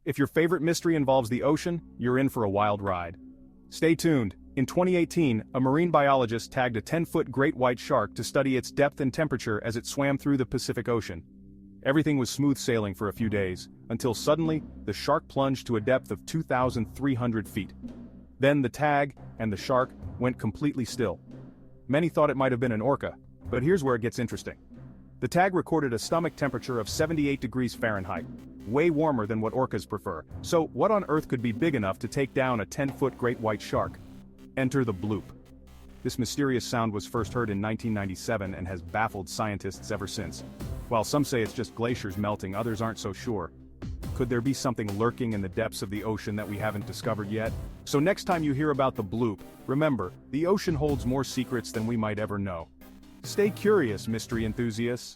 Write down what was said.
If your favorite mystery involves the ocean, you're in for a wild ride. Stay tuned. In 2018, a marine biologist tagged a 10-foot great white shark to study its depth and temperature as it swam through the Pacific Ocean. Everything was smooth sailing for a few days, until suddenly, the shark plunged to a depth of 2,300 feet. Then the tag, and the shark, went completely still. Many thought it might have been an orca, but here's where it gets interesting. The tag recorded a stomach temperature of 78 degrees Fahrenheit, way warmer than what orcas prefer. So, what on earth could be big enough to take down a 10-foot great white shark? Enter the bloop. This mysterious sound was first heard in 1997 and has baffled scientists ever since. While some say it's just glaciers melting, others aren't so sure. Could there be something lurking in the depths of the ocean that we haven't discovered yet? So next time you hear about the bloop, remember, the ocean holds more secrets than we might ever know. Stay curious, mystery enthusiasts.